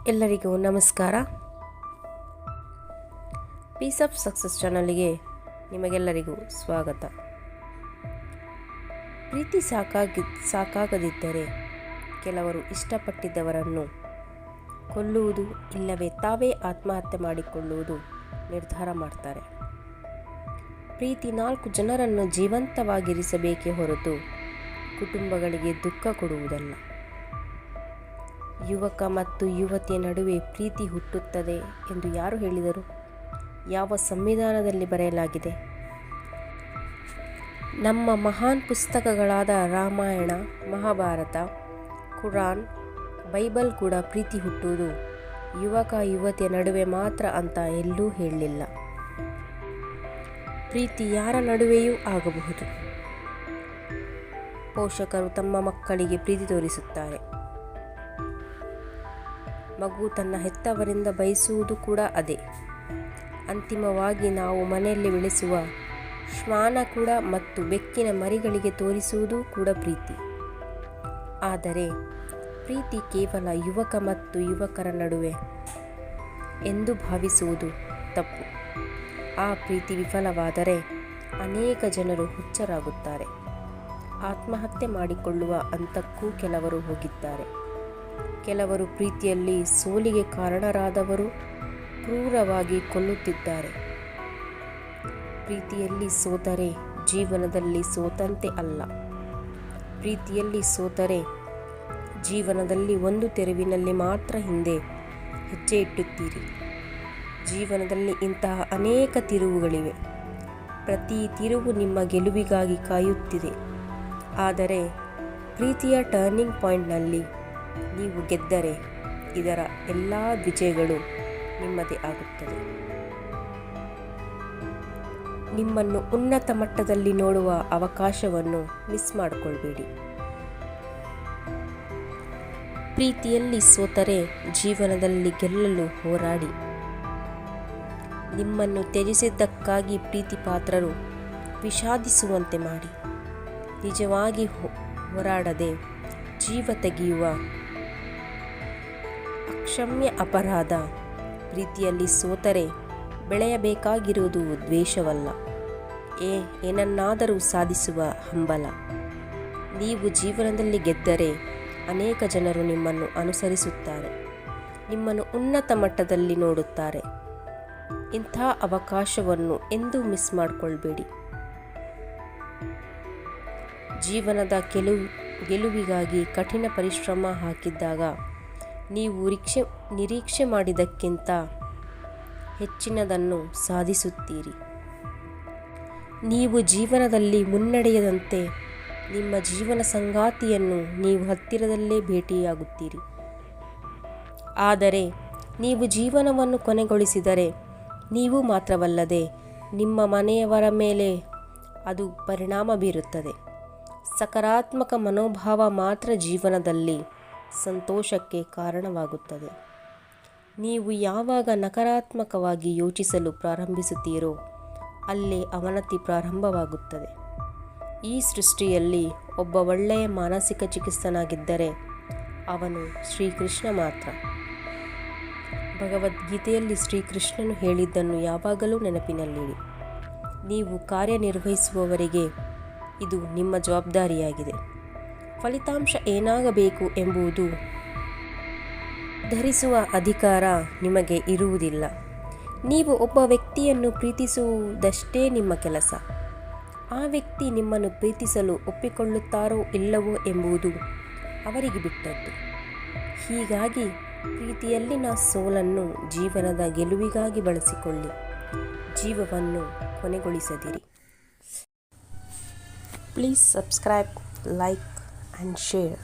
ಎಲ್ಲರಿಗೂ ನಮಸ್ಕಾರ. Piece of success ಚಾನಲ್ಗೆ ನಿಮಗೆಲ್ಲರಿಗೂ ಸ್ವಾಗತ. ಪ್ರೀತಿ ಸಾಕಾಗದಿದ್ದರೆ ಕೆಲವರು ಇಷ್ಟಪಟ್ಟಿದ್ದವರನ್ನು ಕೊಲ್ಲುವುದು ಇಲ್ಲವೇ ತಾವೇ ಆತ್ಮಹತ್ಯೆ ಮಾಡಿಕೊಳ್ಳುವುದು ನಿರ್ಧಾರ ಮಾಡ್ತಾರೆ. ಪ್ರೀತಿ 4 ಜನರನ್ನು ಜೀವಂತವಾಗಿರಿಸಬೇಕೇ ಹೊರತು ಕುಟುಂಬಗಳಿಗೆ ದುಃಖ ಕೊಡುವುದಲ್ಲ. ಯುವಕ ಮತ್ತು ಯುವತಿಯ ನಡುವೆ ಪ್ರೀತಿ ಹುಟ್ಟುತ್ತದೆ ಎಂದು ಯಾರು ಹೇಳಿದರು? ಯಾವ ಸಂವಿಧಾನದಲ್ಲಿ ಬರೆಯಲಾಗಿದೆ? ನಮ್ಮ ಮಹಾನ್ ಪುಸ್ತಕಗಳಾದ ರಾಮಾಯಣ, ಮಹಾಭಾರತ, ಕುರಾನ್, ಬೈಬಲ್ ಕೂಡ ಪ್ರೀತಿ ಹುಟ್ಟುವುದು ಯುವಕ ಯುವತಿಯ ನಡುವೆ ಮಾತ್ರ ಅಂತ ಎಲ್ಲೂ ಹೇಳಲಿಲ್ಲ. ಪ್ರೀತಿ ಯಾರ ನಡುವೆಯೂ ಆಗಬಹುದು. ಪೋಷಕರು ತಮ್ಮ ಮಕ್ಕಳಿಗೆ ಪ್ರೀತಿ ತೋರಿಸುತ್ತಾರೆ. ಮಗು ತನ್ನ ಹೆತ್ತವರಿಂದ ಬಯಸುವುದು ಕೂಡ ಅದೇ. ಅಂತಿಮವಾಗಿ ನಾವು ಮನೆಯಲ್ಲಿ ಬೆಳೆಸುವ ಶ್ವಾನ ಕೂಡ ಮತ್ತು ಬೆಕ್ಕಿನ ಮರಿಗಳಿಗೆ ತೋರಿಸುವುದು ಕೂಡ ಪ್ರೀತಿ. ಆದರೆ ಪ್ರೀತಿ ಕೇವಲ ಯುವಕ ಮತ್ತು ಯುವಕರ ನಡುವೆ ಎಂದು ಭಾವಿಸುವುದು ತಪ್ಪು. ಆ ಪ್ರೀತಿ ವಿಫಲವಾದರೆ ಅನೇಕ ಜನರು ಹುಚ್ಚರಾಗುತ್ತಾರೆ. ಆತ್ಮಹತ್ಯೆ ಮಾಡಿಕೊಳ್ಳುವ ಹಂತಕ್ಕೂ ಕೆಲವರು ಹೋಗಿದ್ದಾರೆ. ಕೆಲವರು ಪ್ರೀತಿಯಲ್ಲಿ ಸೋಲಿಗೆ ಕಾರಣರಾದವರು ಕ್ರೂರವಾಗಿ ಕೊಲ್ಲುತ್ತಿದ್ದಾರೆ. ಪ್ರೀತಿಯಲ್ಲಿ ಸೋತರೆ ಜೀವನದಲ್ಲಿ ಸೋತಂತೆ ಅಲ್ಲ. ಪ್ರೀತಿಯಲ್ಲಿ ಸೋತರೆ ಜೀವನದಲ್ಲಿ ಒಂದು ತೆರವಿನಲ್ಲಿ ಮಾತ್ರ ಹಿಂದೆ ಹೆಜ್ಜೆ ಇಟ್ಟುತ್ತೀರಿ. ಜೀವನದಲ್ಲಿ ಇಂತಹ ಅನೇಕ ತಿರುವುಗಳಿವೆ. ಪ್ರತಿ ತಿರುವು ನಿಮ್ಮ ಗೆಲುವಿಗಾಗಿ ಕಾಯುತ್ತಿದೆ. ಆದರೆ ಪ್ರೀತಿಯ ಟರ್ನಿಂಗ್ ಪಾಯಿಂಟ್ನಲ್ಲಿ ನೀವು ಗೆದ್ದರೆ ಇದರ ಎಲ್ಲ ವಿಜಯಗಳು ನಿಮ್ಮದೇ ಆಗುತ್ತದೆ. ನಿಮ್ಮನ್ನು ಉನ್ನತ ಮಟ್ಟದಲ್ಲಿ ನೋಡುವ ಅವಕಾಶವನ್ನು ಮಿಸ್ ಮಾಡಿಕೊಳ್ಬೇಡಿ. ಪ್ರೀತಿಯಲ್ಲಿ ಸೋತರೆ ಜೀವನದಲ್ಲಿ ಗೆಲ್ಲಲು ಹೋರಾಡಿ. ನಿಮ್ಮನ್ನು ತ್ಯಜಿಸಿದ್ದಕ್ಕಾಗಿ ಪ್ರೀತಿ ಪಾತ್ರರು ವಿಷಾದಿಸುವಂತೆ ಮಾಡಿ. ನಿಜವಾಗಿ ಹೋರಾಡದೆ ಜೀವ ತೆಗೆಯುವ ಅಕ್ಷಮ್ಯ ಅಪರಾಧ. ಪ್ರೀತಿಯಲ್ಲಿ ಸೋತರೆ ಬೆಳೆಯಬೇಕಾಗಿರುವುದು ದ್ವೇಷವಲ್ಲ, ಏನನ್ನಾದರೂ ಸಾಧಿಸುವ ಹಂಬಲ. ನೀವು ಜೀವನದಲ್ಲಿ ಗೆದ್ದರೆ ಅನೇಕ ಜನರು ನಿಮ್ಮನ್ನು ಅನುಸರಿಸುತ್ತಾರೆ, ನಿಮ್ಮನ್ನು ಉನ್ನತ ಮಟ್ಟದಲ್ಲಿ ನೋಡುತ್ತಾರೆ. ಇಂಥ ಅವಕಾಶವನ್ನು ಎಂದೂ ಮಿಸ್ ಮಾಡಿಕೊಳ್ಬೇಡಿ. ಜೀವನದ ಗೆಲುವಿಗಾಗಿ ಕಠಿಣ ಪರಿಶ್ರಮ ಹಾಕಿದ್ದಾಗ ನೀವು ನಿರೀಕ್ಷೆ ಮಾಡಿದ್ದಕ್ಕಿಂತ ಹೆಚ್ಚಿನದನ್ನು ಸಾಧಿಸುತ್ತೀರಿ. ನೀವು ಜೀವನದಲ್ಲಿ ಮುನ್ನಡೆಯದಂತೆ ನಿಮ್ಮ ಜೀವನ ಸಂಗಾತಿಯನ್ನು ನೀವು ಹತ್ತಿರದಲ್ಲೇ ಭೇಟಿಯಾಗುತ್ತೀರಿ. ಆದರೆ ನೀವು ಜೀವನವನ್ನು ಕೊನೆಗೊಳಿಸಿದರೆ ನೀವು ಮಾತ್ರವಲ್ಲದೆ ನಿಮ್ಮ ಮನೆಯವರ ಮೇಲೆ ಅದು ಪರಿಣಾಮ ಬೀರುತ್ತದೆ. ಸಕಾರಾತ್ಮಕ ಮನೋಭಾವ ಮಾತ್ರ ಜೀವನದಲ್ಲಿ ಸಂತೋಷಕ್ಕೆ ಕಾರಣವಾಗುತ್ತದೆ. ನೀವು ಯಾವಾಗ ನಕಾರಾತ್ಮಕವಾಗಿ ಯೋಚಿಸಲು ಪ್ರಾರಂಭಿಸುತ್ತೀರೋ ಅಲ್ಲೇ ಅವನತಿ ಪ್ರಾರಂಭವಾಗುತ್ತದೆ. ಈ ಸೃಷ್ಟಿಯಲ್ಲಿ ಒಬ್ಬ ಒಳ್ಳೆಯ ಮಾನಸಿಕ ಚಿಕಿತ್ಸಕನಾಗಿದ್ದರೆ ಅವನು ಶ್ರೀಕೃಷ್ಣ ಮಾತ್ರ. ಭಗವದ್ಗೀತೆಯಲ್ಲಿ ಶ್ರೀಕೃಷ್ಣನು ಹೇಳಿದ್ದನ್ನು ಯಾವಾಗಲೂ ನೆನಪಿನಲ್ಲಿಡಿ. ನೀವು ಕಾರ್ಯನಿರ್ವಹಿಸುವವರೆಗೆ ಇದು ನಿಮ್ಮ ಜವಾಬ್ದಾರಿಯಾಗಿದೆ. ಫಲಿತಾಂಶ ಏನಾಗಬೇಕು ಎಂಬುದು ಧರಿಸುವ ಅಧಿಕಾರ ನಿಮಗೆ ಇರುವುದಿಲ್ಲ. ನೀವು ಒಬ್ಬ ವ್ಯಕ್ತಿಯನ್ನು ಪ್ರೀತಿಸುವುದಷ್ಟೇ ನಿಮ್ಮ ಕೆಲಸ. ಆ ವ್ಯಕ್ತಿ ನಿಮ್ಮನ್ನು ಪ್ರೀತಿಸಲು ಒಪ್ಪಿಕೊಳ್ಳುತ್ತಾರೋ ಇಲ್ಲವೋ ಎಂಬುದು ಅವರಿಗೆ ಬಿಟ್ಟದ್ದು. ಹೀಗಾಗಿ ಪ್ರೀತಿಯಲ್ಲಿನ ಸೋಲನ್ನು ಜೀವನದ ಗೆಲುವಿಗಾಗಿ ಬಳಸಿಕೊಳ್ಳಿ. ಜೀವವನ್ನು ಕೊನೆಗೊಳಿಸದಿರಿ. Please subscribe, like and share.